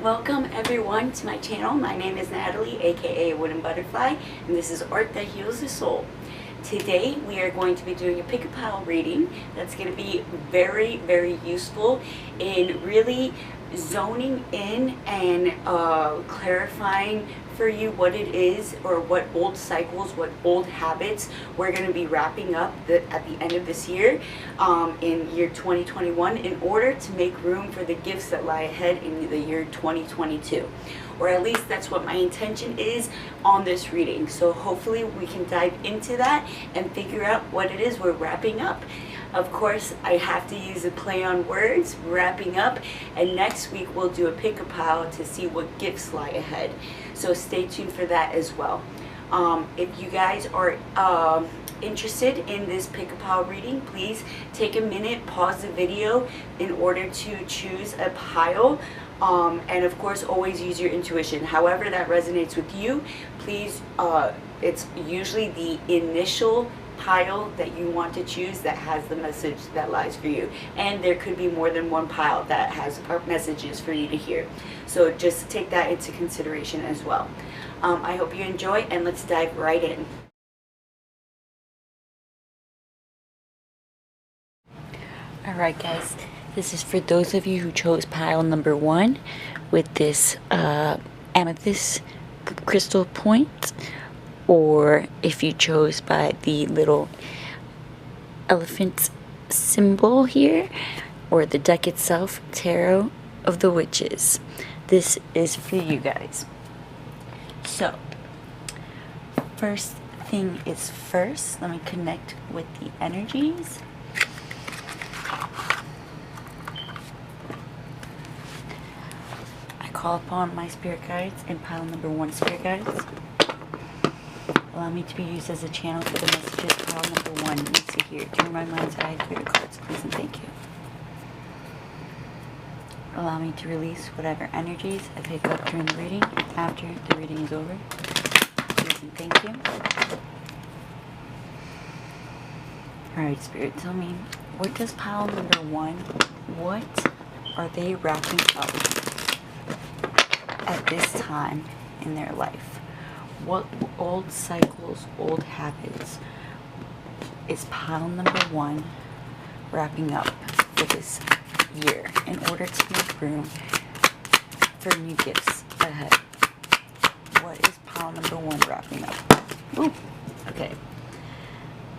Welcome everyone to my channel. My name is Natalie, aka Wooden Butterfly, and this is Art That Heals the Soul. Today we are going to be doing a pick-a-pile reading that's going to be very, very useful in really zoning in and clarifying for you what it is, or what old cycles, what old habits we're going to be wrapping up at the end of this year, in year 2021, in order to make room for the gifts that lie ahead in the year 2022. Or at least that's what my intention is on this reading. So hopefully we can dive into that and figure out what it is we're wrapping up. Of course, I have to use a play on words, wrapping up, and next week we'll do a pick-a-pile to see what gifts lie ahead. So stay tuned for that as well. If you guys are interested in this pick-a-pile reading, please take a minute, pause the video in order to choose a pile. And of course, always use your intuition. However that resonates with you, please, it's usually the initial pile that you want to choose that has the message that lies for you, and there could be more than one pile that has messages for you to hear, so just take that into consideration as well. I hope you enjoy, and let's dive right in. Alright guys, this is for those of you who chose pile number 1 with this amethyst crystal point, or if you chose by the little elephant symbol here, or the deck itself, Tarot of the Witches. This is for you guys. So, first thing is first, let me connect with the energies. I call upon my spirit guides in pile number 1 spirit guides. Allow me to be used as a channel for the messages pile number 1 needs to hear. Turn my mind's eye to your cards, please and thank you. Allow me to release whatever energies I pick up during the reading after the reading is over. Please and thank you. Alright, Spirit, tell me, what does pile number 1, what are they wrapping up at this time in their life? What old cycles, old habits is pile number 1 wrapping up for this year in order to make room for new gifts ahead? What is pile number 1 wrapping up? Ooh, okay.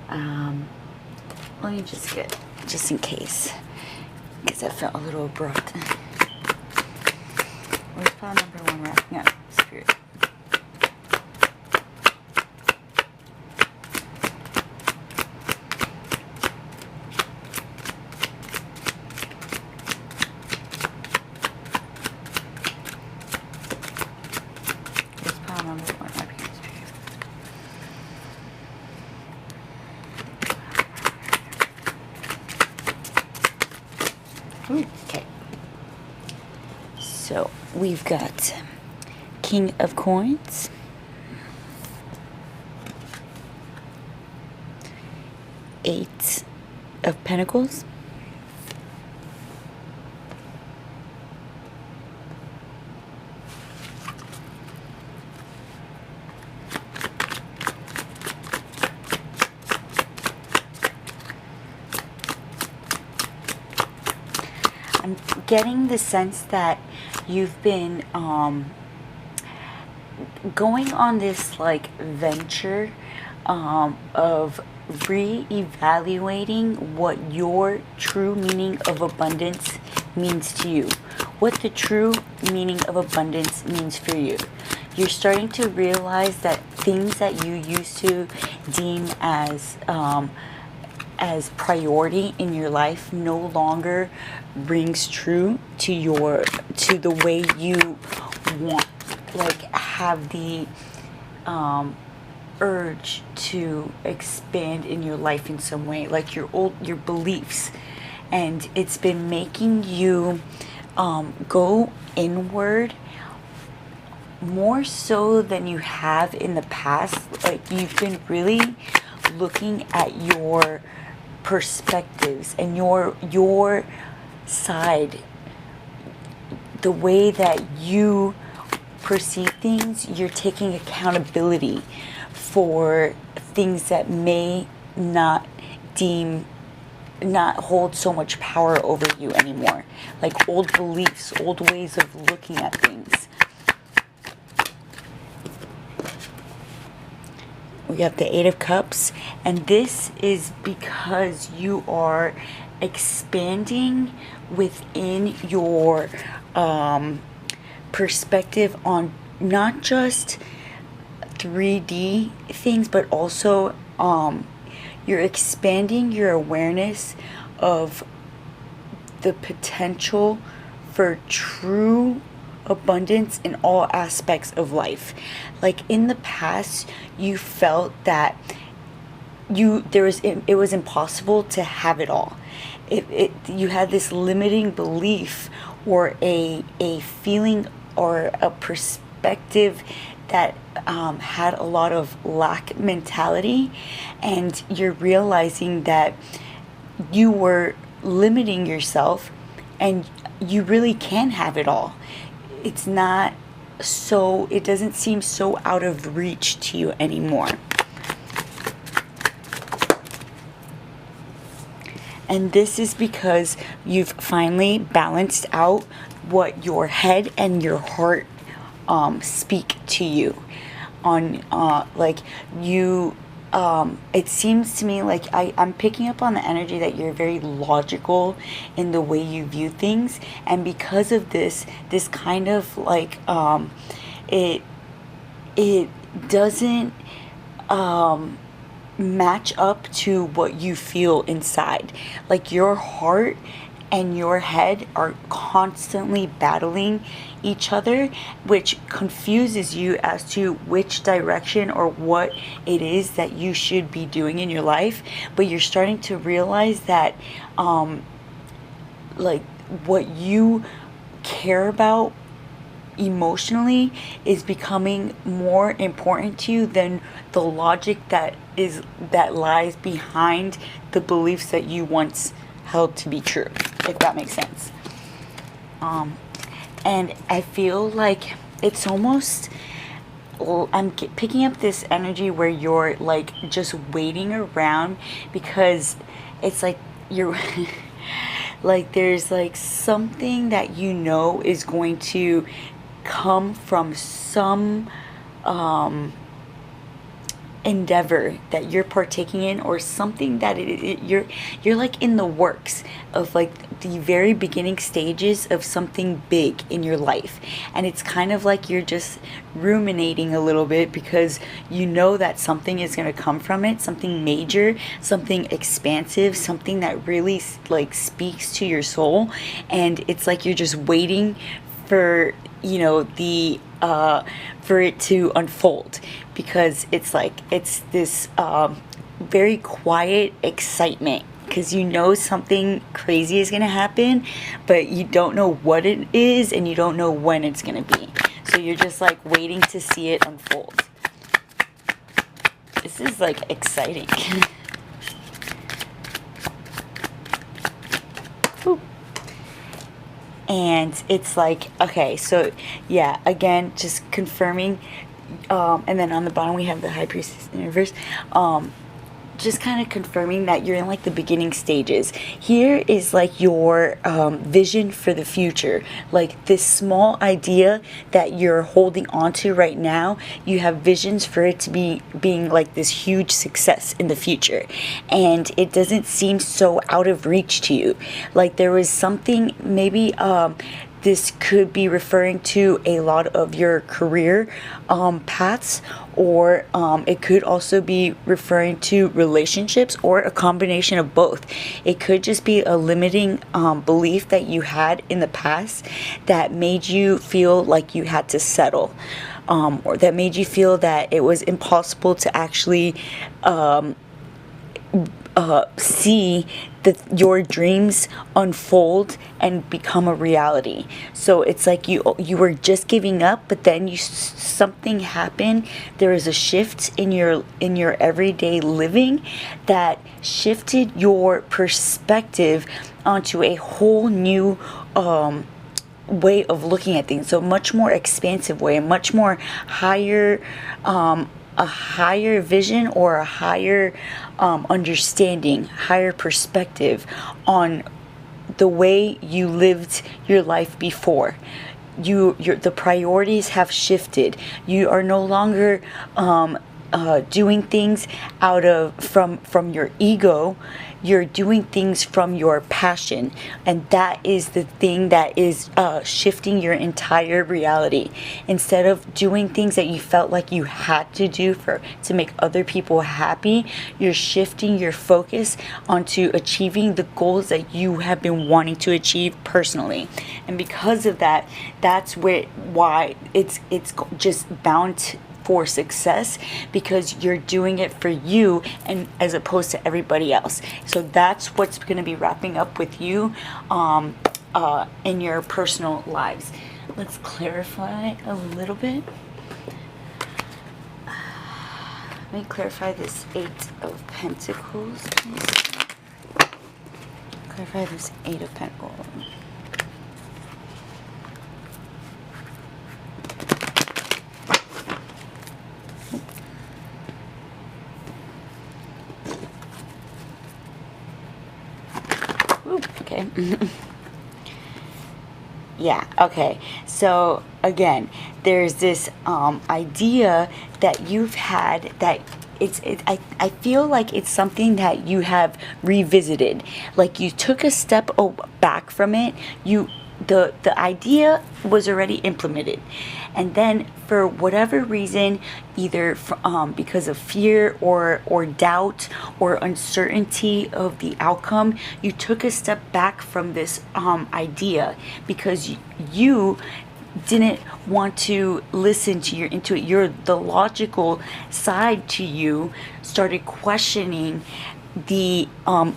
Let me just get, just in case, because that felt a little abrupt. What is pile number 1 wrapping up, Spirit? Okay, so we've got King of Coins, Eight of Pentacles, I'm getting the sense that you've been going on this like venture of re-evaluating what your true meaning of abundance means to you, what the true meaning of abundance means for you. You're starting to realize that things that you used to deem as priority in your life no longer rings true to the way you want, like have the urge to expand in your life in some way, like your beliefs, and it's been making you go inward more so than you have in the past. Like you've been really looking at your perspectives and your side the way that you perceive things, you're taking accountability for things that may not hold so much power over you anymore. Like old beliefs, old ways of looking at things. We have the Eight of Cups, and this is because you are expanding within your perspective on not just 3D things, but also you're expanding your awareness of the potential for true abundance in all aspects of life. Like in the past, you felt that it was impossible to have it all. You had this limiting belief or a feeling or a perspective that had a lot of lack mentality, and you're realizing that you were limiting yourself and you really can have it all. It doesn't seem so out of reach to you anymore. And this is because you've finally balanced out what your head and your heart speak to you on. It seems to me like I'm picking up on the energy that you're very logical in the way you view things, and because of this kind of like it doesn't match up to what you feel inside. Like your heart and your head are constantly battling each other, which confuses you as to which direction or what it is that you should be doing in your life. But you're starting to realize that like what you care about emotionally is becoming more important to you than the logic that lies behind the beliefs that you once held to be true, if that makes sense. And I feel like it's almost, I'm picking up this energy where you're like just waiting around, because it's like you're like there's like something that you know is going to come from some endeavor that you're partaking in, or something that you're like in the works of, like the very beginning stages of something big in your life. And it's kind of like you're just ruminating a little bit, because you know that something is going to come from it, something major, something expansive, something that really like speaks to your soul. And it's like you're just waiting for for it to unfold, because it's like it's this very quiet excitement, because you know something crazy is going to happen, but you don't know what it is and you don't know when it's going to be. So you're just like waiting to see it unfold. This is like exciting. And it's like, okay, so yeah, again, just confirming, and then on the bottom we have the High Priestess in reverse, just kind of confirming that you're in like the beginning stages. Here is like your vision for the future, like this small idea that you're holding on to right now. You have visions for it to be being like this huge success in the future, and it doesn't seem so out of reach to you. Like there was something, maybe this could be referring to a lot of your career paths, or it could also be referring to relationships, or a combination of both. It could just be a limiting belief that you had in the past that made you feel like you had to settle, or that made you feel that it was impossible to actually see your dreams unfold and become a reality. So it's like you were just giving up, but then something happened. There was a shift in your everyday living that shifted your perspective onto a whole new way of looking at things, so much more expansive way, a much more higher, a higher vision, or a higher understanding, higher perspective on the way you lived your life before. The priorities have shifted. You are no longer doing things from your ego. You're doing things from your passion, and that is the thing that is shifting your entire reality. Instead of doing things that you felt like you had to do to make other people happy, you're shifting your focus onto achieving the goals that you have been wanting to achieve personally. And because of that, that's why it's just bound for success, because you're doing it for you and as opposed to everybody else. So that's what's going to be wrapping up with you in your personal lives. Let's clarify a little bit. Let me clarify this 8 of Pentacles. Clarify this 8 of Pentacles. Okay. Yeah, okay. So again, there's this idea that you've had that I feel like it's something that you have revisited. Like you took a step back from it. The idea was already implemented, and then for whatever reason, either because of fear or doubt or uncertainty of the outcome, you took a step back from this idea because you didn't want to listen to your intuition. The logical side to you started questioning the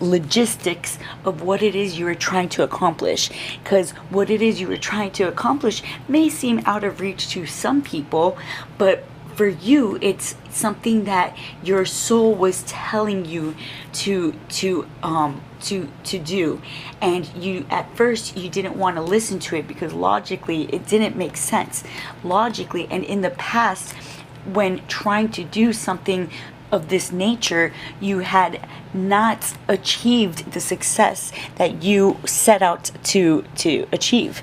logistics of what it is you were trying to accomplish, because what it is you were trying to accomplish may seem out of reach to some people, but for you it's something that your soul was telling you to do, and you at first you didn't want to listen to it because logically it didn't make sense logically. And in the past, when trying to do something of this nature, you had not achieved the success that you set out to achieve.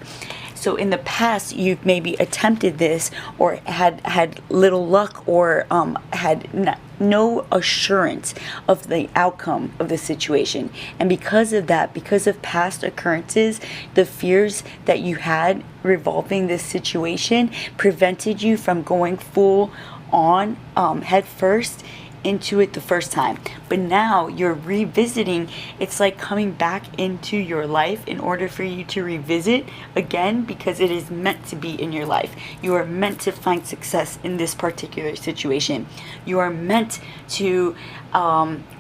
So in the past, you've maybe attempted this or had little luck, or had no assurance of the outcome of the situation. And because of that, because of past occurrences, the fears that you had revolving this situation prevented you from going full on head first into it the first time. But now you're revisiting. It's like coming back into your life in order for you to revisit again, because it is meant to be in your life. You are meant to find success in this particular situation. You are meant to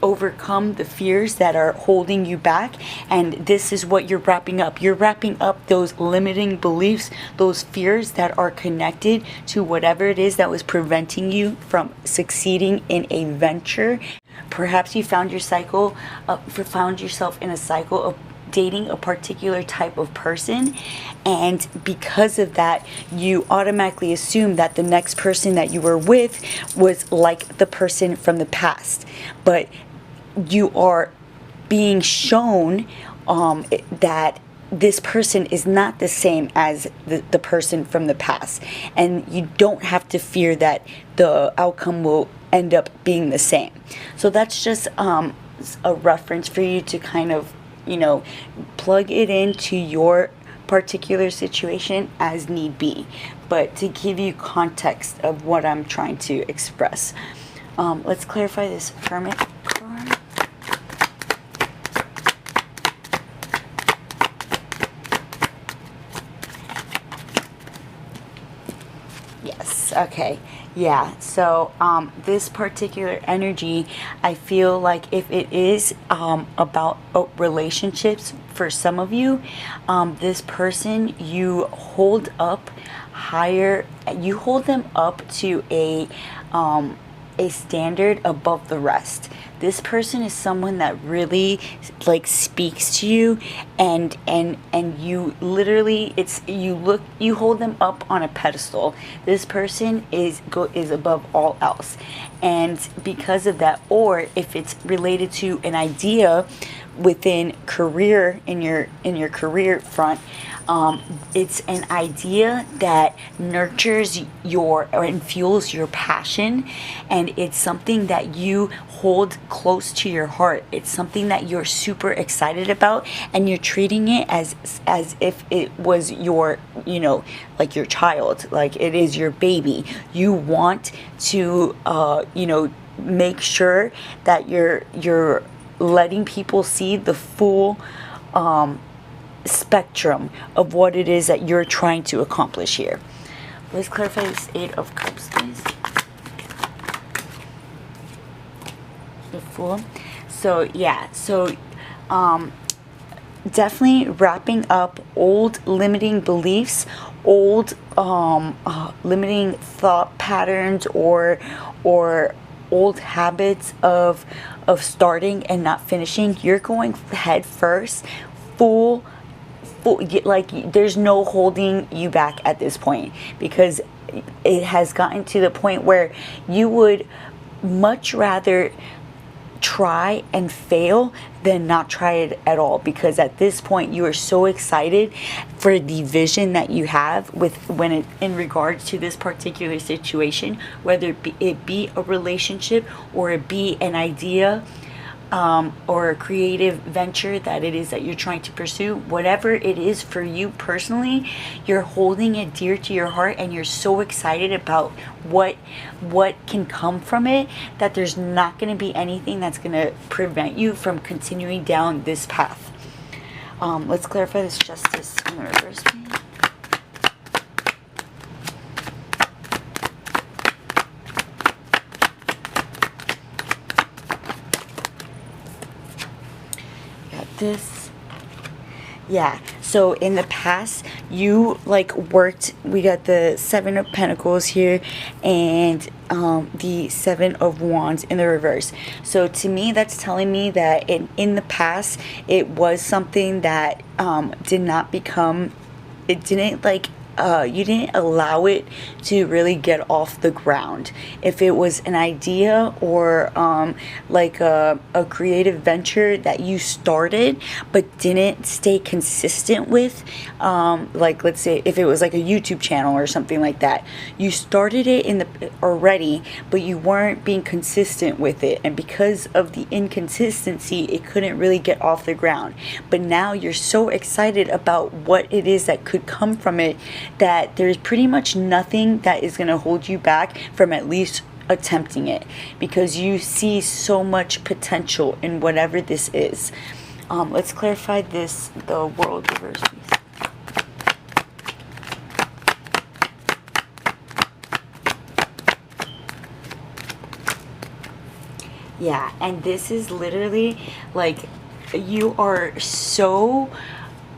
overcome the fears that are holding you back, and this is what you're wrapping up. You're wrapping up those limiting beliefs, those fears that are connected to whatever it is that was preventing you from succeeding in a venture. Perhaps you found yourself in a cycle of dating a particular type of person, and because of that you automatically assume that the next person that you were with was like the person from the past. But you are being shown that this person is not the same as the person from the past, and you don't have to fear that the outcome will end up being the same. So that's just a reference for you to kind of plug it into your particular situation as need be, but to give you context of what I'm trying to express. Let's clarify this Hermit card. Yes, okay. Yeah, so this particular energy, I feel like if it is about relationships for some of you, this person you hold up higher, you hold them up to a a standard above the rest. This person is someone that really like speaks to you, and you literally, you hold them up on a pedestal. This person is above all else. And because of that, or if it's related to an idea within career, in your career front, it's an idea that nurtures and fuels your passion, and it's something that you hold close to your heart. It's something that you're super excited about, and you're treating it as if it was your, like your child, like it is your baby. You want to make sure that you're letting people see the full spectrum of what it is that you're trying to accomplish here. Let's clarify this Eight of Cups, please. The Fool. So yeah, definitely wrapping up old limiting beliefs, old limiting thought patterns, or old habits of starting and not finishing. You're going head first, full, like there's no holding you back at this point, because it has gotten to the point where you would much rather try and fail than not try it at all, because at this point you are so excited for the vision that you have in regards to this particular situation, whether it be a relationship, or it be an idea, or a creative venture that it is that you're trying to pursue. Whatever it is for you personally, you're holding it dear to your heart, and you're so excited about what can come from it, that there's not going to be anything that's going to prevent you from continuing down this path. Let's clarify this Justice in the reverse, please. This, yeah, so in the past you worked, we got the Seven of Pentacles here, and the Seven of Wands in the reverse. So to me, that's telling me that in the past it was something that did not become, it didn't you didn't allow it to really get off the ground. If it was an idea, or a creative venture that you started but didn't stay consistent with, let's say if it was like a YouTube channel or something like that, you started it already, but you weren't being consistent with it, and because of the inconsistency, it couldn't really get off the ground. But now you're so excited about what it is that could come from it, that there's pretty much nothing that is going to hold you back from at least attempting it, because you see so much potential in whatever this is. Let's clarify this, the World reverse, please. Yeah, and this is literally you are so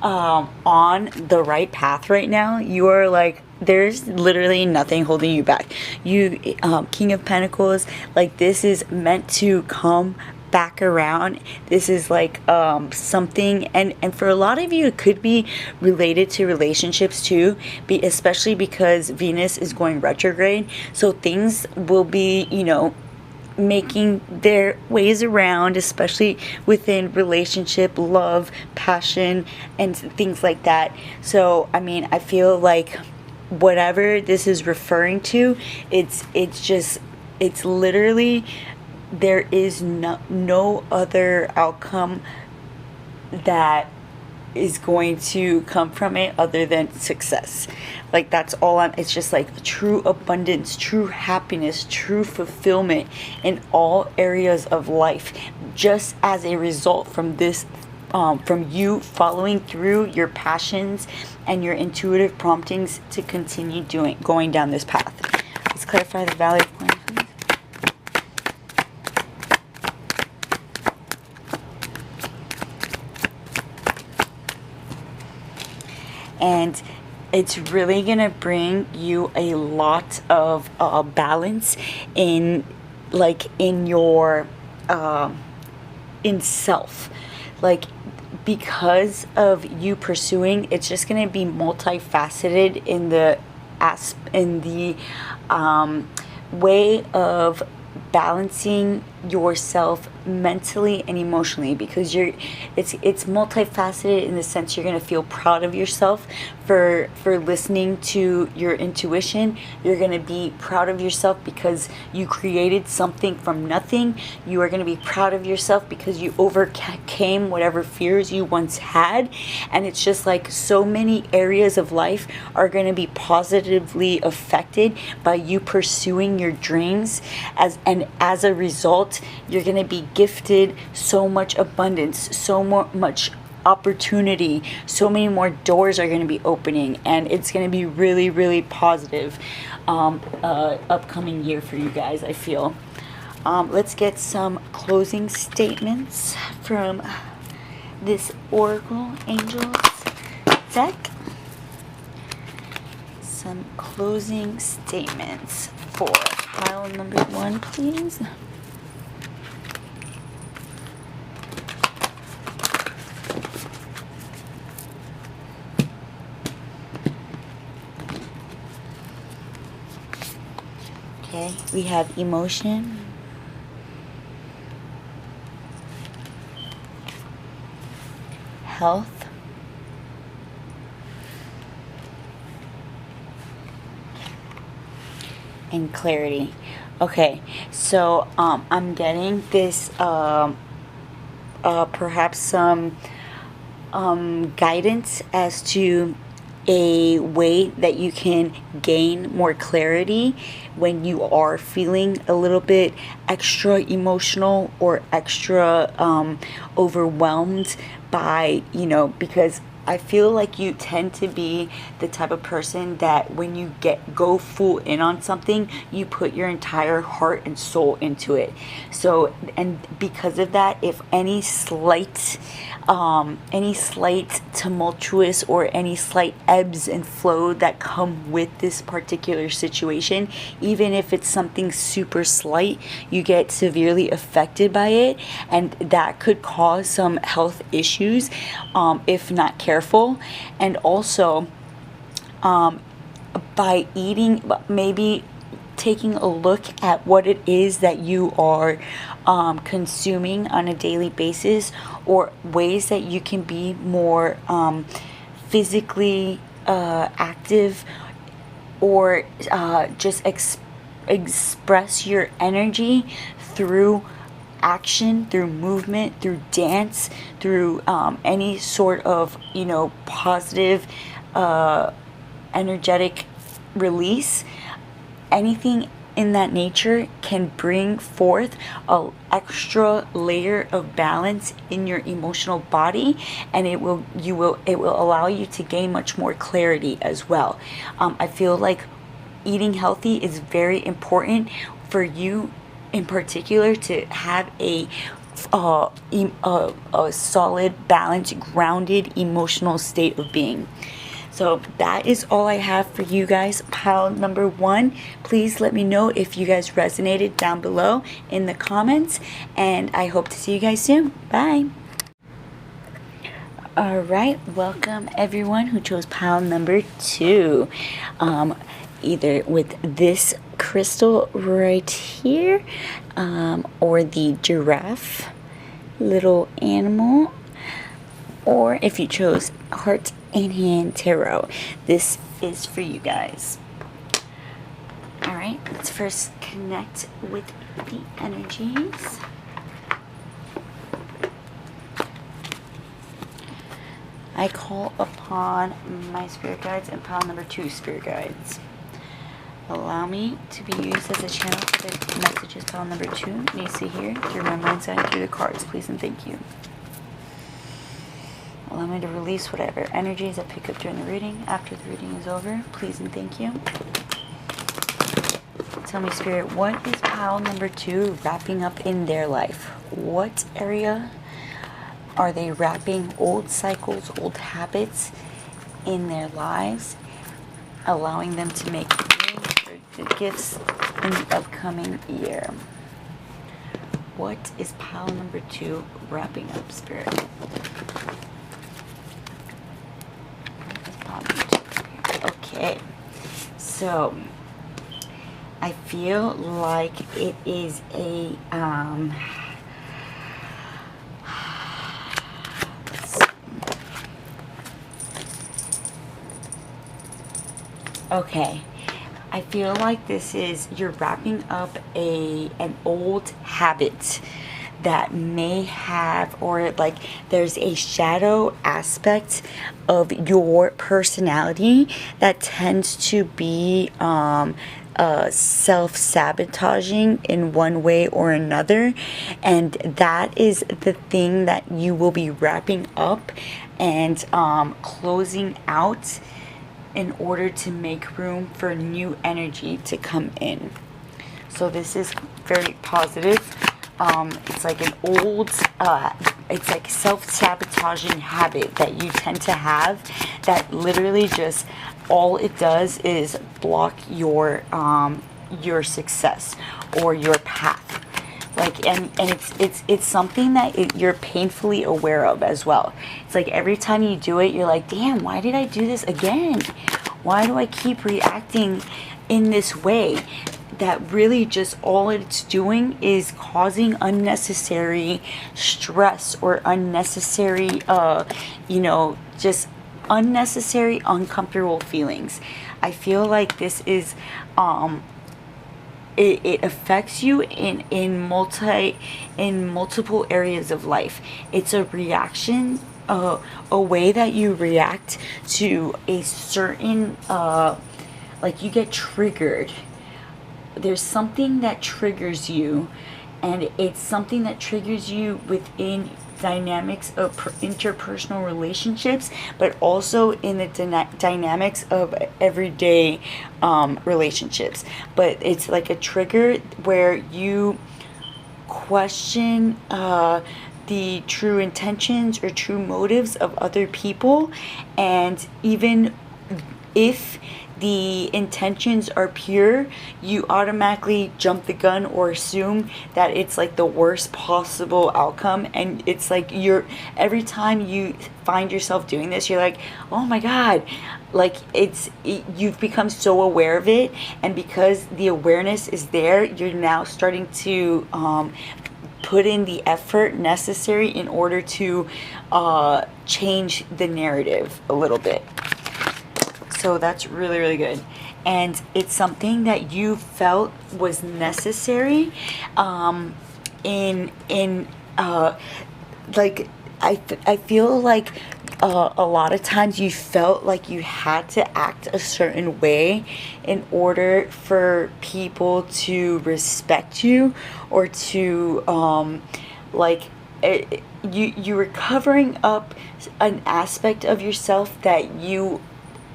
on the right path right now. You are there's literally nothing holding you back. You King of Pentacles, this is meant to come back around. This is something, and for a lot of you it could be related to relationships too, especially because Venus is going retrograde. So things will be making their ways around, especially within relationship, love, passion, and things like that. So I mean, I feel like whatever this is referring to, it's literally, there is no other outcome that is going to come from it other than success. That's all it's just true abundance, true happiness, true fulfillment in all areas of life, just as a result from this, from you following through your passions and your intuitive promptings to continue going down this path. Let's clarify the Valley of Coins, please. And it's really gonna bring you a lot of balance in like in your in self, like because of you pursuing, it's just going to be multifaceted in the way of balancing yourself mentally and emotionally, because it's multifaceted in the sense you're going to feel proud of yourself for listening to your intuition. You're going to be proud of yourself because you created something from nothing. You are going to be proud of yourself because you overcame whatever fears you once had. And it's just like so many areas of life are going to be positively affected by you pursuing your dreams, as a result you're going to be gifted so much abundance, so much opportunity, so many more doors are going to be opening, and it's going to be really, really positive upcoming year for you guys, I feel. Let's get some closing statements from this Oracle Angels deck. Some closing statements for pile number 1, please. Okay, we have emotion, health, and clarity. Okay, so I'm getting this perhaps some guidance as to a way that you can gain more clarity when you are feeling a little bit extra emotional or extra overwhelmed by, because I feel like you tend to be the type of person that when you go full in on something, you put your entire heart and soul into it. So, and because of that, if any slight tumultuous or any slight ebbs and flow that come with this particular situation, even if it's something super slight, you get severely affected by it, and that could cause some health issues if not careful. And also by eating, maybe taking a look at what it is that you are consuming on a daily basis, or ways that you can be more physically active, or just express your energy through action, through movement, through dance, through any sort of positive energetic release. Anything in that nature can bring forth an extra layer of balance in your emotional body, and it will allow you to gain much more clarity as well. I feel like eating healthy is very important for you in particular, to have a solid, balanced, grounded emotional state of being. So that is all I have for you guys. Pile number 1. Please let me know if you guys resonated down below in the comments, and I hope to see you guys soon. Bye. Alright, welcome everyone who chose pile number 2. Either with this crystal right here, or the giraffe little animal, or if you chose Heart and Hand Tarot, this is for you guys. Alright, let's first connect with the energies. I call upon my spirit guides and pile number 2 spirit guides. Allow me to be used as a channel for the messages pile number 2 needs to hear through my mind's eye, through the cards, please and thank you. Allow me to release whatever energies I pick up during the reading. After the reading is over, please and thank you. Tell me, Spirit, what is pile number 2 wrapping up in their life? What area are they wrapping old cycles, old habits in their lives, allowing them to make room for good gifts in the upcoming year? what is pile number 2 wrapping up, Spirit? What is pile number 2? Okay, so I feel like it is a okay, I feel like this is, you're wrapping up an old habit that may have, or like there's a shadow aspect of your personality that tends to be self-sabotaging in one way or another, and that is the thing that you will be wrapping up and closing out in order to make room for new energy to come in. So this is very positive. It's like an old, it's like self-sabotaging habit that you tend to have that literally just, all it does is block your success or your path. Like, and it's something that you're painfully aware of as well. It's like every time you do it, you're like, damn, why did I do this again? Why do I keep reacting in this way? That really just all it's doing is causing unnecessary stress or unnecessary, just unnecessary, uncomfortable feelings. I feel like this is, it affects you in multiple areas of life. It's a reaction, a way that you react to a certain, like you get triggered. There's something that triggers you, and it's something that triggers you within dynamics of interpersonal relationships, but also in the dynamics of everyday relationships. But it's like a trigger where you question the true intentions or true motives of other people, and even if the intentions are pure, you automatically jump the gun or assume that it's like the worst possible outcome. And it's like every time you find yourself doing this, you're like, oh my God, like you've become so aware of it. And because the awareness is there, you're now starting to put in the effort necessary in order to change the narrative a little bit. So that's really, really good. And it's something that you felt was necessary like I feel like a lot of times you felt like you had to act a certain way in order for people to respect you, or to you were covering up an aspect of yourself that you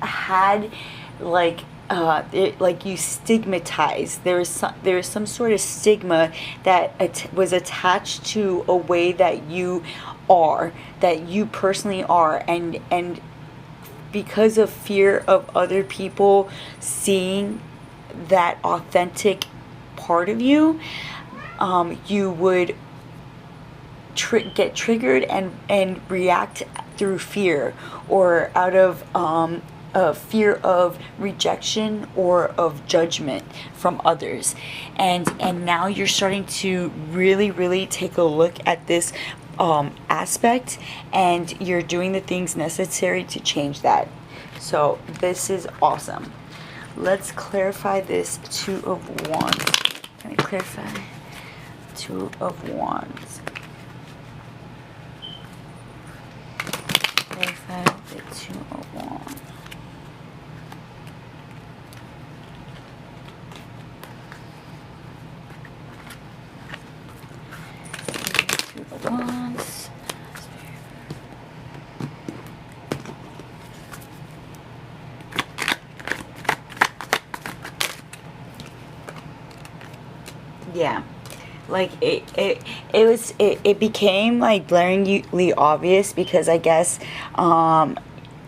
had, like you stigmatized. There is some sort of stigma that was attached to a way that you personally are, and because of fear of other people seeing that authentic part of you, you would get triggered and react through fear, or out of fear of rejection or of judgment from others. And now you're starting to really, really take a look at this aspect, and you're doing the things necessary to change that. So this is awesome. Let's clarify this 2 of Wands. Can I clarify? 2 of Wands. Clarify the 2 of Wands. Wands. Yeah, like it became like glaringly obvious, because I guess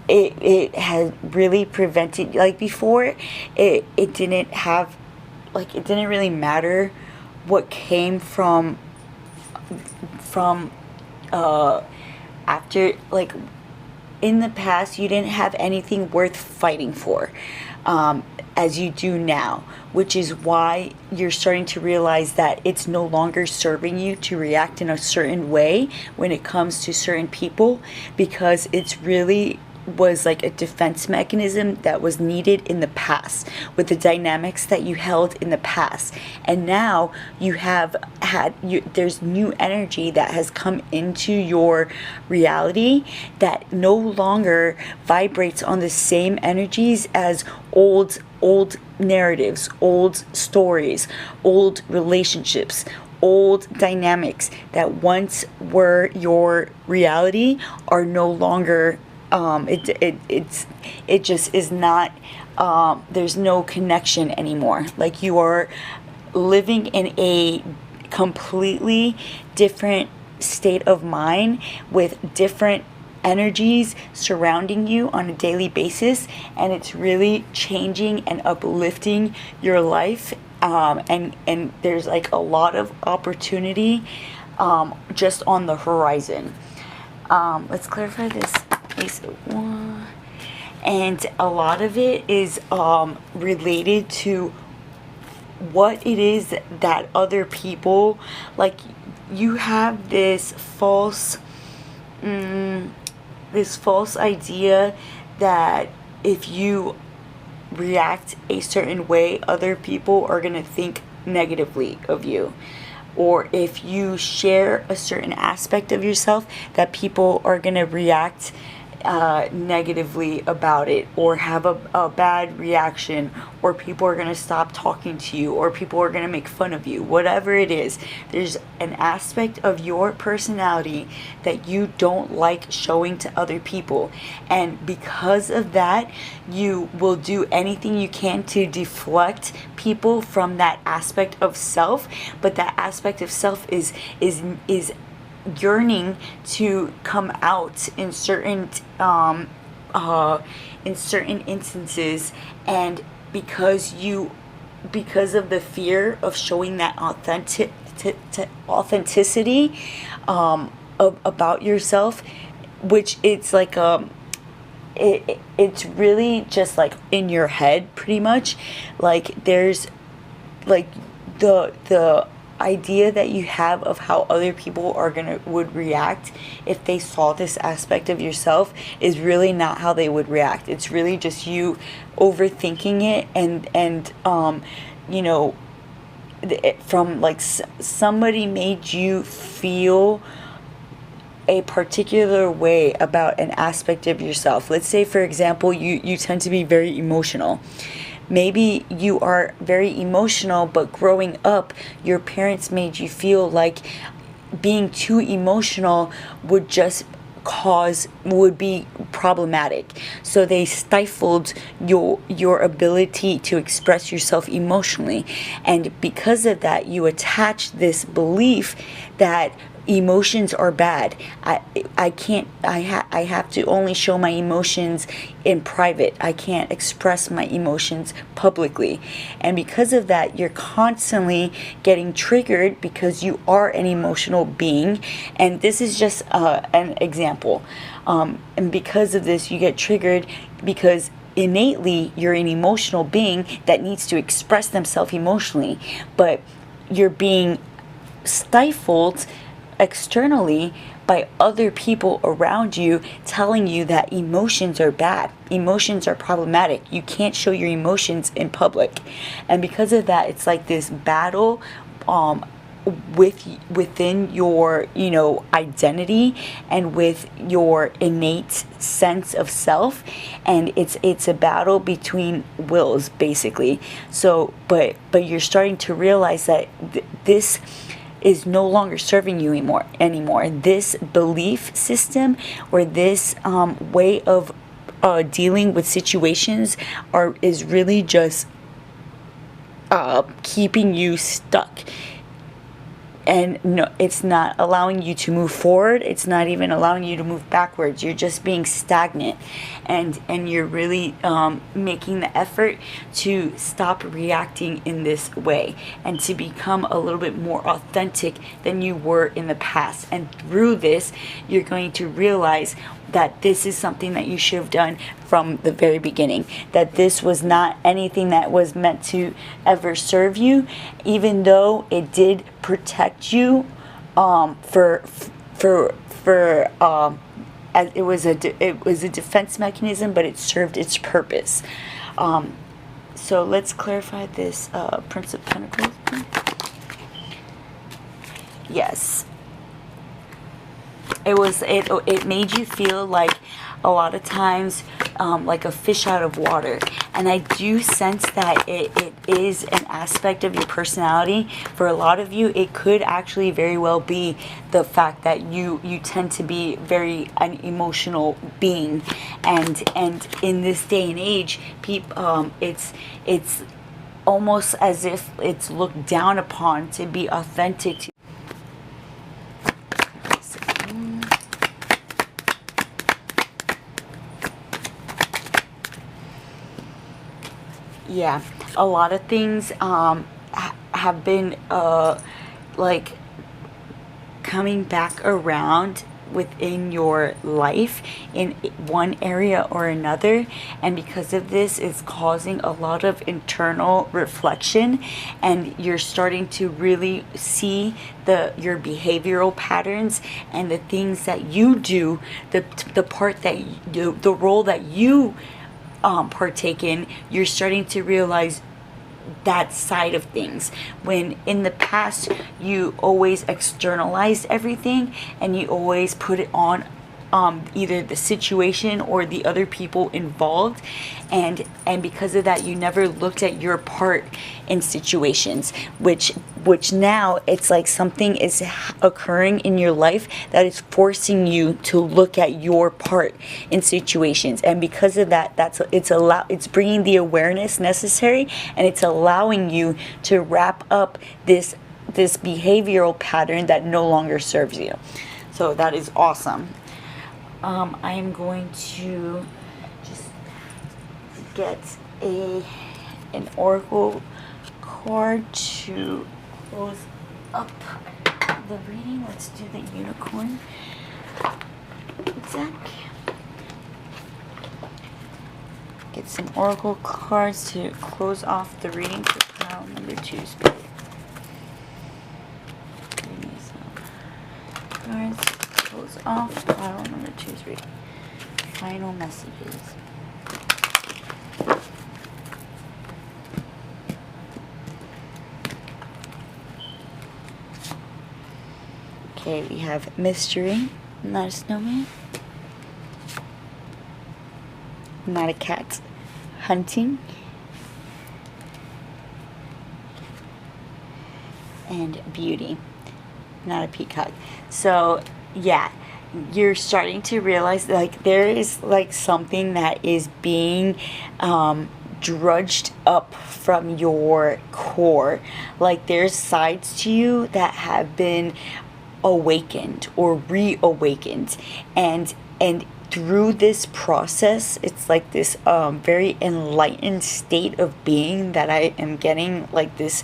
it had really prevented, like before it didn't have, like it didn't really matter what came from from after, like, in the past, you didn't have anything worth fighting for, as you do now, which is why you're starting to realize that it's no longer serving you to react in a certain way when it comes to certain people, because it's really was like a defense mechanism that was needed in the past with the dynamics that you held in the past. And now you have there's new energy that has come into your reality that no longer vibrates on the same energies as old narratives, old stories, old relationships, old dynamics that once were your reality are no longer. It just is not. There's no connection anymore. Like, you are living in a completely different state of mind with different energies surrounding you on a daily basis, and it's really changing and uplifting your life. And there's like a lot of opportunity just on the horizon. Let's clarify this. And a lot of it is related to what it is that other people, like, you have this false idea that if you react a certain way, other people are going to think negatively of you. Or if you share a certain aspect of yourself, that people are going to react negatively about it, or have a bad reaction, or people are going to stop talking to you, or people are going to make fun of you. Whatever it is, there's an aspect of your personality that you don't like showing to other people, and because of that, you will do anything you can to deflect people from that aspect of self. But that aspect of self is yearning to come out in certain instances, and because of the fear of showing that authenticity about yourself, which it's like it's really just like in your head pretty much. Like, there's like the idea that you have of how other people would react if they saw this aspect of yourself is really not how they would react. It's really just you overthinking it, and from like somebody made you feel a particular way about an aspect of yourself. Let's say, for example, you tend to be very emotional. Maybe you are very emotional, but growing up, your parents made you feel like being too emotional would be problematic. So they stifled your ability to express yourself emotionally. And because of that, you attach this belief that emotions are bad. I have to only show my emotions in private. I can't express my emotions publicly. And because of that, you're constantly getting triggered because you are an emotional being. And this is just an example. And because of this, you get triggered because innately you're an emotional being that needs to express themselves emotionally, but you're being stifled externally by other people around you telling you that emotions are bad, emotions are problematic, you can't show your emotions in public. And because of that, it's like this battle within your identity and with your innate sense of self, and it's a battle between wills, basically. So but you're starting to realize that this is no longer serving you anymore. This belief system, or this way of dealing with situations is really just keeping you stuck. and no, it's not allowing you to move forward. It's not even allowing you to move backwards. You're just being stagnant, and you're really making the effort to stop reacting in this way and to become a little bit more authentic than you were in the past. And through this, you're going to realize that this is something that you should have done from the very beginning, that this was not anything that was meant to ever serve you, even though it did protect you as it was a defense mechanism, but it served its purpose. So let's clarify this Prince of Pentacles. Yes. It made you feel like a lot of times like a fish out of water, and I do sense that it is an aspect of your personality. For a lot of you, it could actually very well be the fact that you tend to be very an emotional being, and in this day and age, it's almost as if it's looked down upon to be authentic. Yeah, a lot of things have been like coming back around within your life in one area or another, and because of this, it's causing a lot of internal reflection, and you're starting to really see your behavioral patterns and the things that you do, the part that the role that you partake in. You're starting to realize that side of things, when in the past you always externalized everything and you always put it on either the situation or the other people involved, and because of that, you never looked at your part in situations, which now it's like something is occurring in your life that is forcing you to look at your part in situations. And because of that, it's bringing the awareness necessary, and it's allowing you to wrap up this behavioral pattern that no longer serves you. So that is awesome. I am going to just get an oracle card to close up the reading. Let's do the unicorn deck. Get some oracle cards to close off the reading for pile number 2. Spirit. Give me some cards. Close off pile number 2's reading. Final messages. Okay, we have mystery, not a snowman, not a cat, hunting, and beauty, not a peacock. So yeah, you're starting to realize like there is like something that is being drudged up from your core. Like there's sides to you that have been awakened or reawakened, and through this process, it's like this very enlightened state of being that I am getting, like this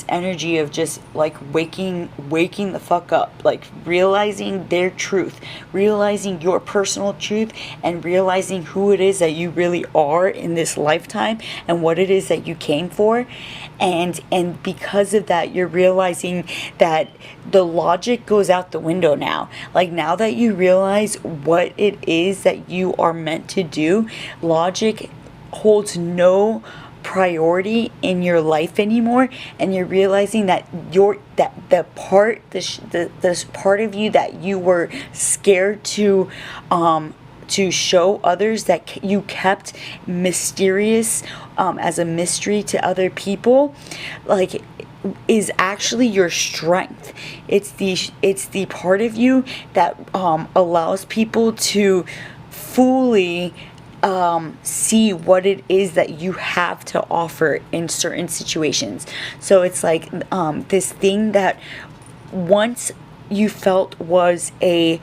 energy of just like waking the fuck up, like realizing their truth, realizing your personal truth, and realizing who it is that you really are in this lifetime and what it is that you came for. And because of that, you're realizing that the logic goes out the window now. Like now that you realize what it is that you are meant to do, logic holds no priority in your life anymore, and you're realizing that this part of you that you were scared to show others, that you kept mysterious as a mystery to other people, like is actually your strength. It's the part of you that allows people to fully see what it is that you have to offer in certain situations. So it's like this thing that once you felt was a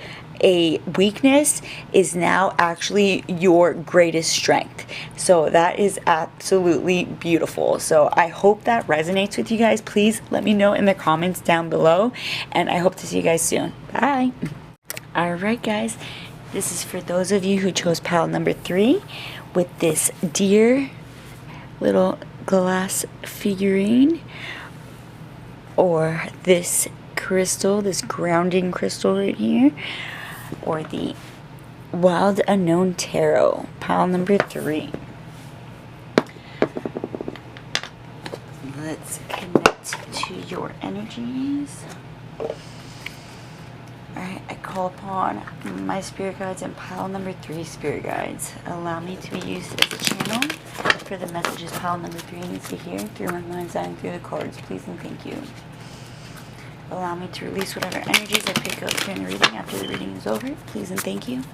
weakness is now actually your greatest strength. So that is absolutely beautiful. So I hope that resonates with you guys. Please let me know in the comments down below, and I hope to see you guys soon. Bye. All right, guys, this is for those of you who chose pile number 3 with this deer little glass figurine, or this crystal, this grounding crystal right here, or the Wild Unknown Tarot, pile number 3. Let's connect to your energies. Alright, I call upon my spirit guides and pile number 3 spirit guides. Allow me to be used as a channel for the messages pile number 3 needs to hear through my mind's eye and through the cards. Please and thank you. Allow me to release whatever energies I pick up during the reading after the reading is over. Please and thank you.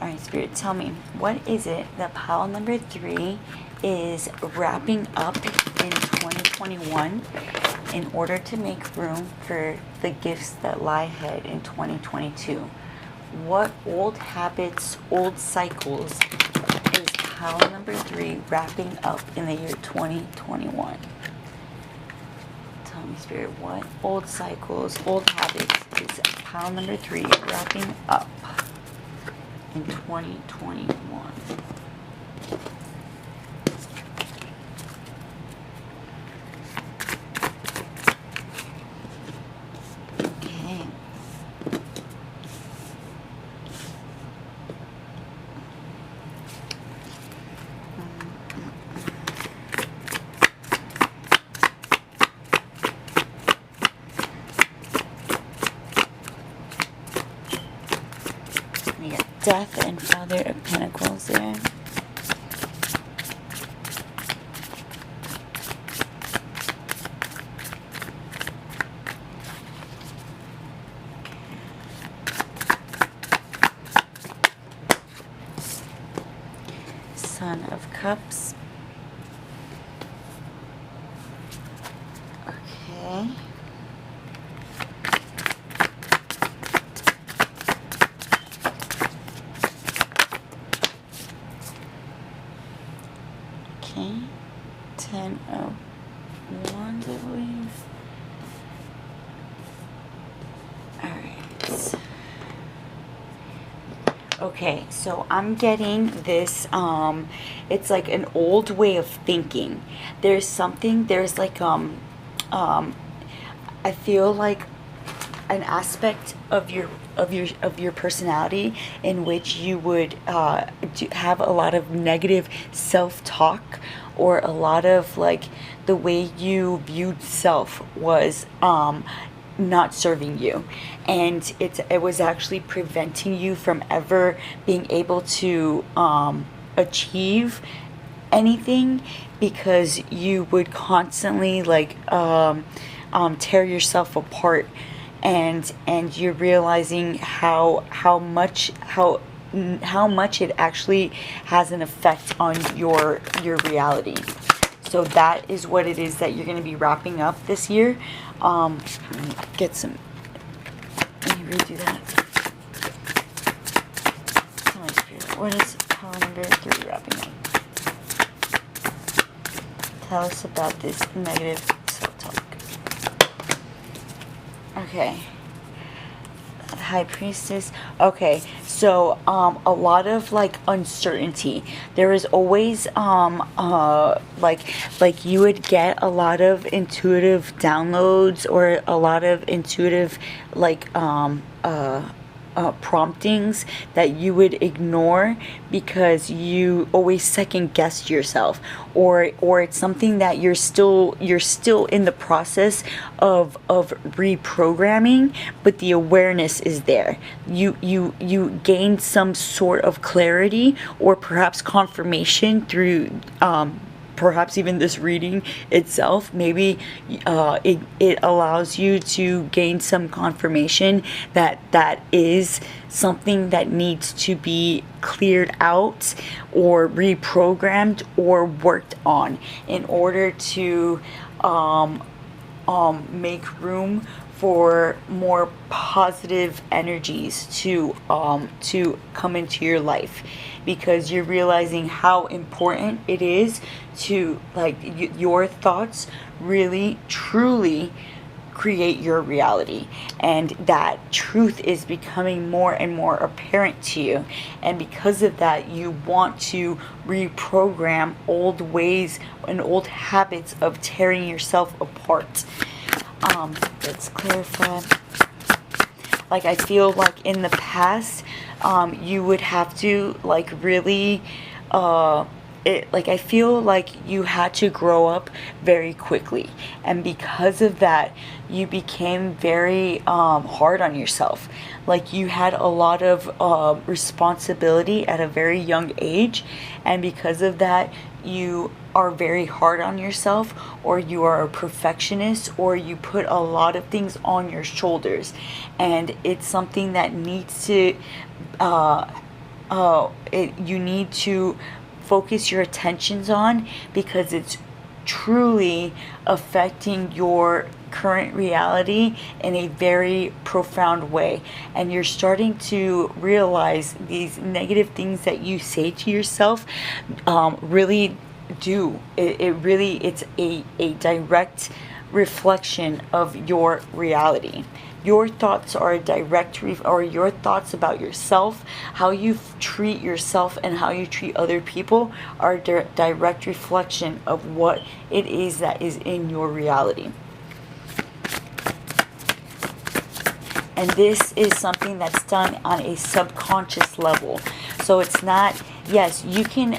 Alright, Spirit, tell me, what is it that pile number 3 is wrapping up in 2021 in order to make room for the gifts that lie ahead in 2022? What old habits, old cycles is pile number 3 wrapping up in the year 2021? Tell me, Spirit, what old cycles, old habits is pile number 3 wrapping up in 2021? Okay. We got Death and Father of Pentacles there. Son of Cups. Okay. Okay, 10 of Wands, I believe. Alright. Okay, so I'm getting this, it's like an old way of thinking. There's something, there's like, I feel like an aspect of your personality in which you would have a lot of negative self-talk, or a lot of like the way you viewed self was not serving you, and it was actually preventing you from ever being able to achieve anything, because you would constantly like tear yourself apart, and you're realizing how much it actually has an effect on your reality. So that is what it is that you're going to be wrapping up this year. Get some. Let me redo that. Tell my spirit, what is pile number 3 wrapping up? Tell us about this negative self-talk. Okay. High Priestess. Okay, so a lot of like uncertainty. There is always like you would get a lot of intuitive downloads, or a lot of intuitive like promptings that you would ignore because you always second guess yourself, or it's something that you're still in the process of reprogramming, but the awareness is there. You gain some sort of clarity, or perhaps confirmation through perhaps even this reading itself, maybe it allows you to gain some confirmation that that is something that needs to be cleared out or reprogrammed or worked on in order to make room for more positive energies to come into your life, because you're realizing how important it is to your thoughts really truly create your reality, and that truth is becoming more and more apparent to you, and because of that you want to reprogram old ways and old habits of tearing yourself apart. Let's clarify. Like, I feel like in the past, you would have to really I feel like you had to grow up very quickly, and because of that you became very hard on yourself. Like, you had a lot of responsibility at a very young age, and because of that you are very hard on yourself, or you are a perfectionist, or you put a lot of things on your shoulders, and it's something that needs to you need to focus your attentions on, because it's truly affecting your current reality in a very profound way, and you're starting to realize these negative things that you say to yourself really do it's a direct reflection of your reality. Your thoughts are a direct or your thoughts about yourself, how you treat yourself and how you treat other people, are a direct reflection of what it is that is in your reality. And this is something that's done on a subconscious level. So it's not, yes, you can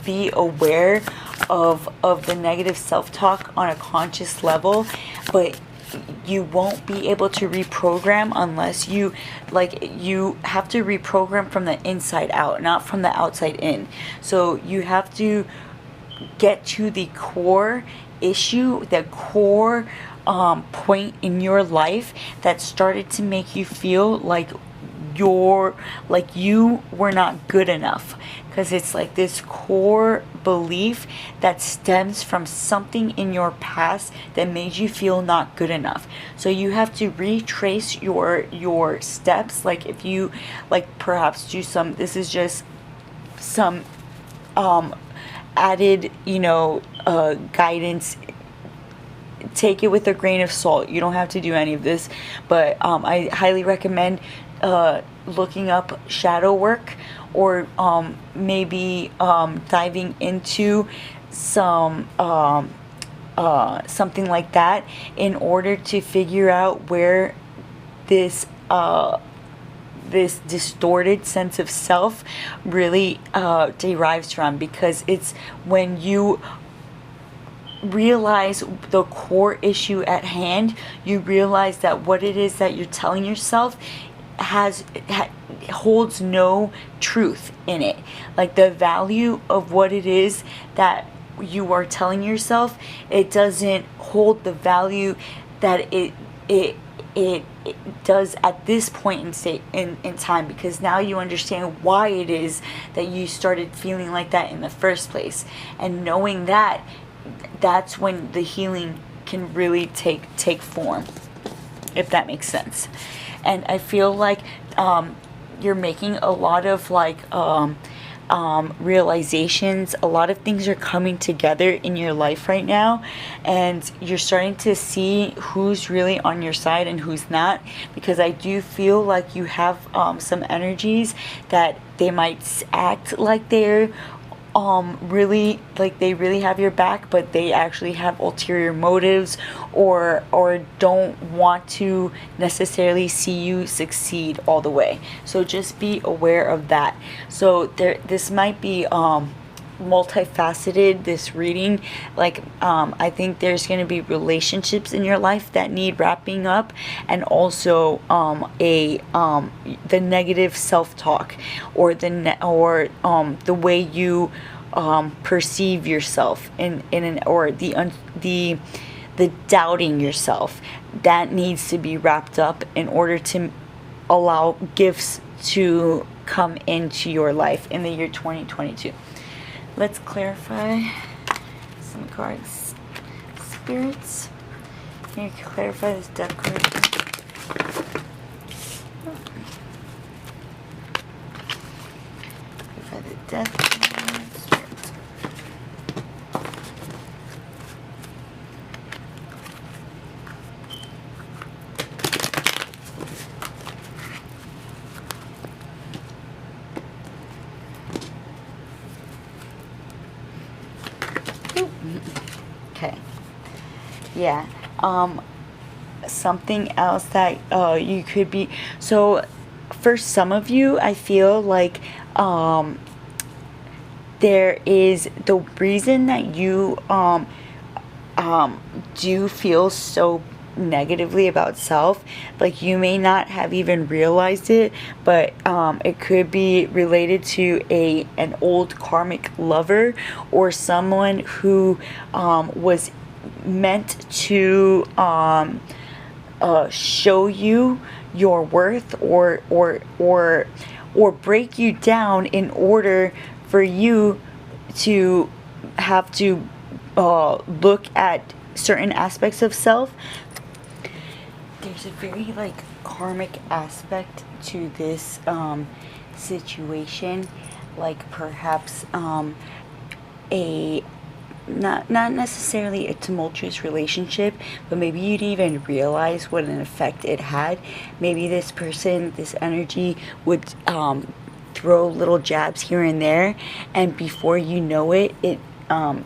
be aware of the negative self-talk on a conscious level, but you won't be able to reprogram unless you have to reprogram from the inside out, not from the outside in. So you have to get to the core issue, the core point in your life that started to make you feel like you were not good enough, because it's like this core belief that stems from something in your past that made you feel not good enough. So you have to retrace your steps. Like, if you perhaps do some, this is just some added guidance. Take it with a grain of salt. You don't have to do any of this, but I highly recommend looking up shadow work, or maybe diving into some something like that, in order to figure out where this distorted sense of self really derives from. Because it's when you realize the core issue at hand, you realize that what it is that you're telling yourself holds no truth in it. Like, the value of what it is that you are telling yourself, it doesn't hold the value that it does at this point in time, because now you understand why it is that you started feeling like that in the first place. And knowing that, that's when the healing can really take form, if that makes sense. And I feel like you're making a lot of realizations. A lot of things are coming together in your life right now, and you're starting to see who's really on your side and who's not, because I do feel like you have some energies that they might act like they're really, like they really have your back, but they actually have ulterior motives, or don't want to necessarily see you succeed all the way. So just be aware of that. So this might be multifaceted, this reading. I think there's going to be relationships in your life that need wrapping up, and also the negative self-talk, or the way you perceive yourself in an, or the doubting yourself, that needs to be wrapped up in order to allow gifts to come into your life in the year 2022. Let's clarify some cards. Spirits, can you clarify this death card? Clarify the death card. Spirits. Okay. Yeah. Something else that you could be, so for some of you, I feel like there is the reason that you do feel so negatively about self, like you may not have even realized it, but it could be related to an old karmic lover, or someone who was meant to show you your worth, or break you down in order for you to have to look at certain aspects of self. There's a very like karmic aspect to this situation, like perhaps a not necessarily a tumultuous relationship, but maybe you didn't even realize what an effect it had. Maybe this person, this energy would throw little jabs here and there, and before you know it,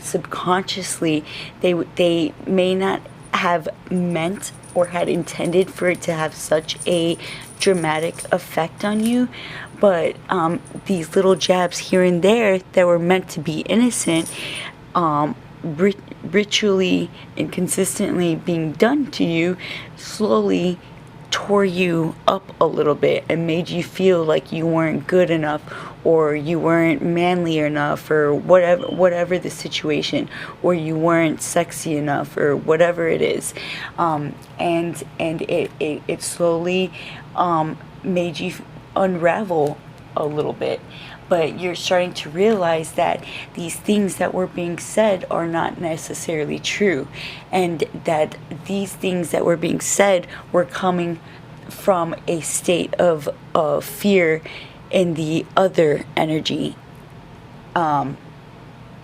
subconsciously they may not have meant or had intended for it to have such a dramatic effect on you, but these little jabs here and there that were meant to be innocent, ritually and consistently being done to you, slowly tore you up a little bit and made you feel like you weren't good enough, or you weren't manly enough, or whatever the situation, or you weren't sexy enough, or whatever it is, and it slowly made you unravel a little bit. But you're starting to realize that these things that were being said are not necessarily true, and that these things that were being said were coming from a state of fear in the other energy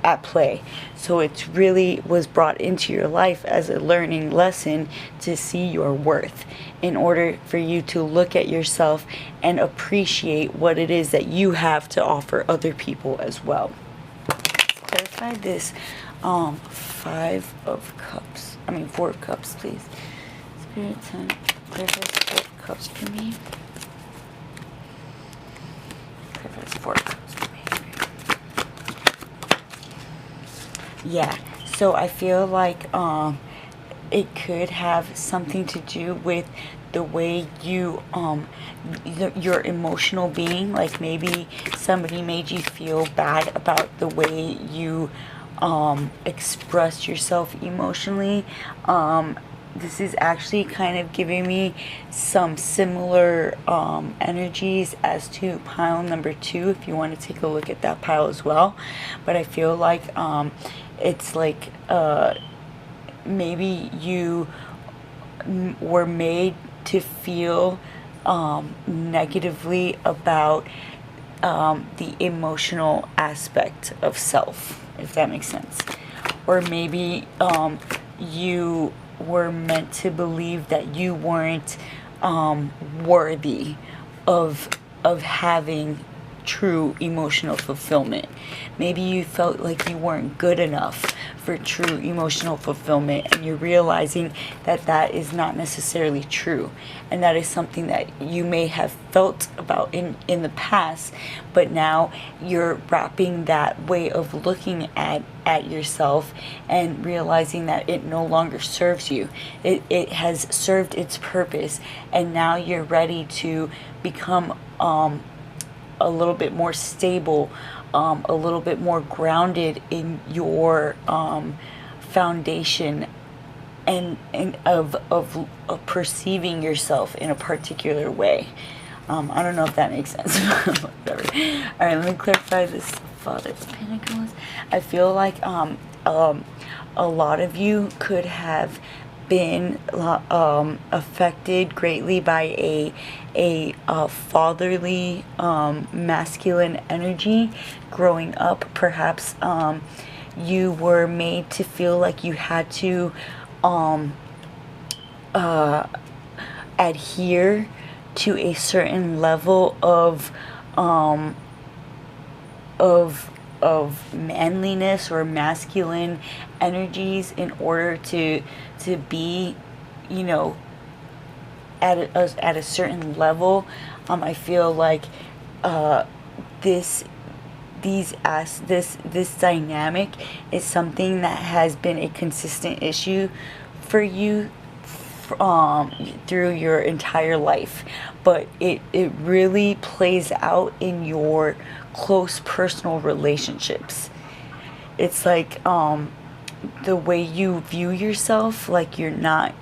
at play. So it really was brought into your life as a learning lesson to see your worth, in order for you to look at yourself and appreciate what it is that you have to offer other people as well. Clarify this 4 of cups, please. Spirit, clarify this 4 of cups for me. Clarify this 4 of cups for me. Yeah, so I feel like it could have something to do with the way you your emotional being. Like maybe somebody made you feel bad about the way you express yourself emotionally. This is actually kind of giving me some similar energies as to pile number 2, if you want to take a look at that pile as well. But I feel like it's like maybe you were made to feel negatively about the emotional aspect of self, if that makes sense. Or maybe you were meant to believe that you weren't worthy of having true emotional fulfillment. Maybe you felt like you weren't good enough for true emotional fulfillment, and you're realizing that that is not necessarily true, and that is something that you may have felt about in the past, but now you're wrapping that way of looking at yourself and realizing that it no longer serves you. It has served its purpose, and now you're ready to become a little bit more stable a little bit more grounded in your foundation and of perceiving yourself in a particular way. I don't know if that makes sense. Whatever. All right, let me clarify this Father of Pentacles. I feel like a lot of you could have been affected greatly by a fatherly masculine energy growing up. Perhaps you were made to feel like you had to adhere to a certain level of manliness or masculine energies in order to be, you know, at a certain level. I feel like this dynamic is something that has been a consistent issue for you through your entire life, but it really plays out in your close personal relationships. It's like the way you view yourself, like you're not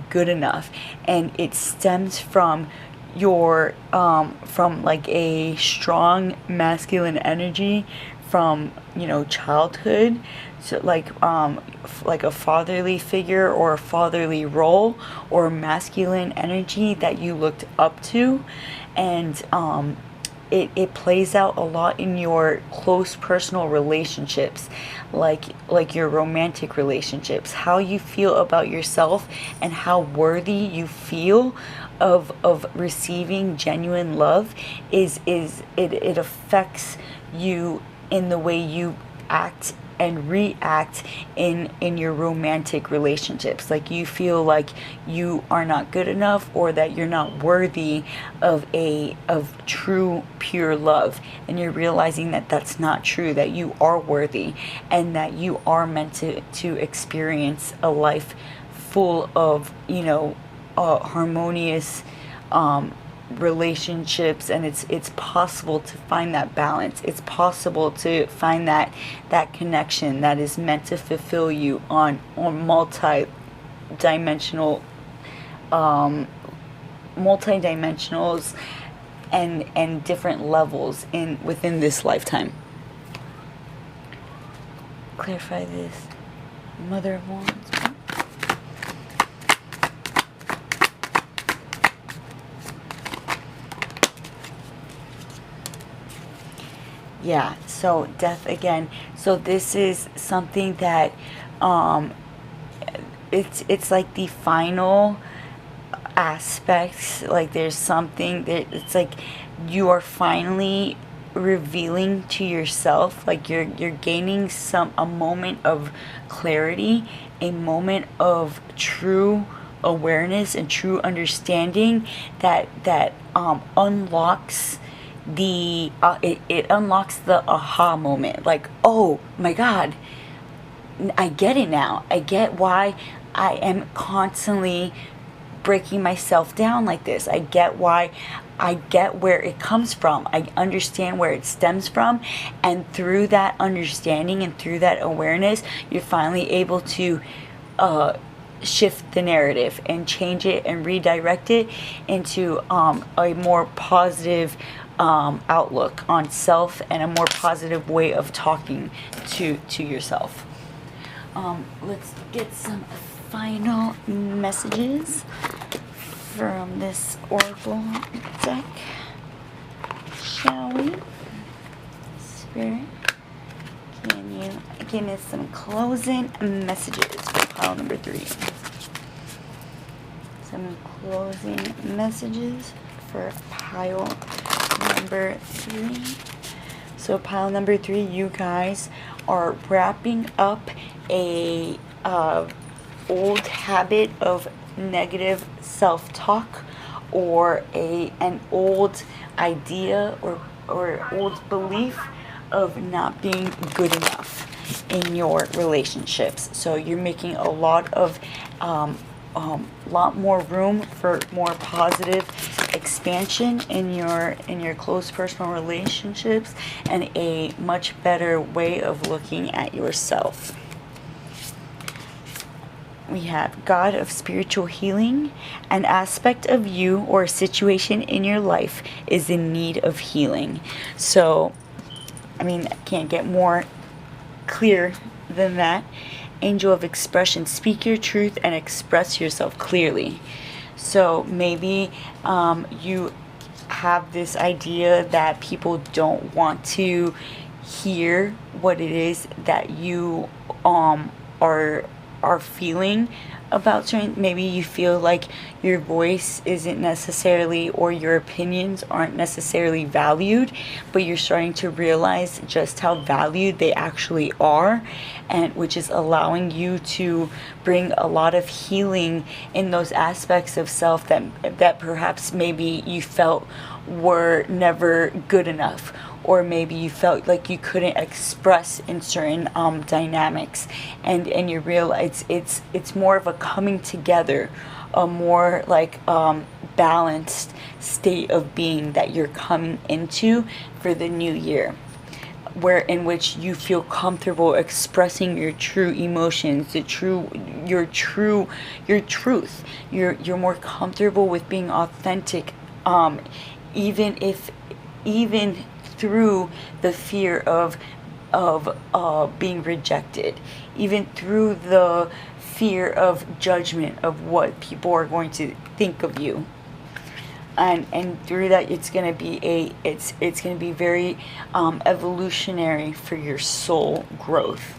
good enough, and it stems from your from like a strong masculine energy from, you know, childhood. So like a fatherly figure or a fatherly role or masculine energy that you looked up to, and it plays out a lot in your close personal relationships, like your romantic relationships. How you feel about yourself and how worthy you feel of receiving genuine love it affects you in the way you act and react in your romantic relationships. Like you feel like you are not good enough, or that you're not worthy of true pure love, and you're realizing that that's not true, that you are worthy and that you are meant to experience a life full of, you know, harmonious relationships. And it's possible to find that balance. It's possible to find that connection that is meant to fulfill you on multi-dimensionals and different levels within this lifetime. Clarify this. Mother of Wands. Yeah, so death again. So this is something that it's like the final aspects. Like there's something that it's like you are finally revealing to yourself, like you're gaining a moment of clarity, a moment of true awareness and true understanding that unlocks it unlocks the aha moment. Like, oh my God, I get it now. I get why I am constantly breaking myself down like this. I get why. I get where it comes from. I understand where it stems from. And through that understanding and through that awareness, you're finally able to shift the narrative and change it and redirect it into a more positive outlook on self and a more positive way of talking to yourself. Let's get some final messages from this oracle deck, shall we? Spirit, can you give me some closing messages for pile number 3? Some closing messages for pile number 3. So pile number 3, you guys are wrapping up a old habit of negative self-talk, or an old idea or old belief of not being good enough in your relationships. So you're making a lot more room for more positive expansion in your close personal relationships, and a much better way of looking at yourself. We have God of spiritual healing. An aspect of you or a situation in your life is in need of healing. So, I mean, I can't get more clear than that. Angel of expression. Speak your truth and express yourself clearly. So maybe you have this idea that people don't want to hear what it is that you are feeling about certain. Maybe you feel like your voice isn't necessarily, or your opinions aren't necessarily valued, but you're starting to realize just how valued they actually are, and which is allowing you to bring a lot of healing in those aspects of self that perhaps maybe you felt were never good enough, or maybe you felt like you couldn't express in certain dynamics, and you realize it's more of a coming together, a more like balanced state of being that you're coming into for the new year, where in which you feel comfortable expressing your true emotions, your truth. You're more comfortable with being authentic, even through the fear of being rejected, even through the fear of judgment of what people are going to think of you, and through that it's going to be very evolutionary for your soul growth.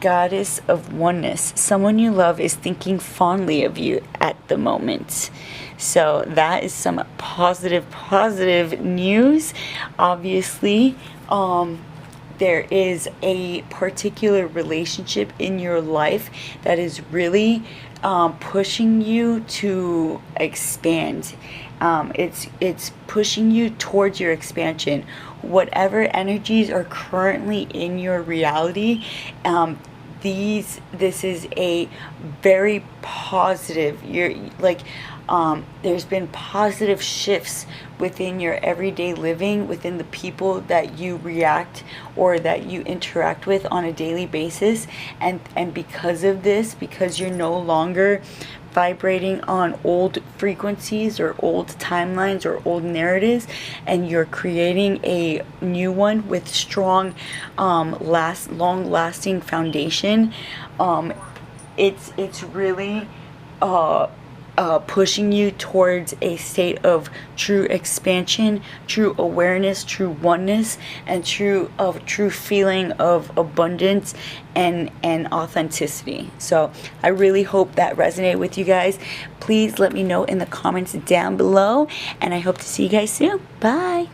Goddess of oneness. Someone you love is thinking fondly of you at the moment. So that is some positive news. Obviously, there is a particular relationship in your life that is really pushing you to expand. It's pushing you towards your expansion. Whatever energies are currently in your reality, this is a very positive. There's been positive shifts within your everyday living, within the people that you react or that you interact with on a daily basis, and because of this, because you're no longer vibrating on old frequencies or old timelines or old narratives, and you're creating a new one with strong, long-lasting foundation. It's really pushing you towards a state of true expansion, true awareness, true oneness, and true feeling of abundance and authenticity. So I really hope that resonated with you guys. Please let me know in the comments down below, and I hope to see you guys soon. Bye.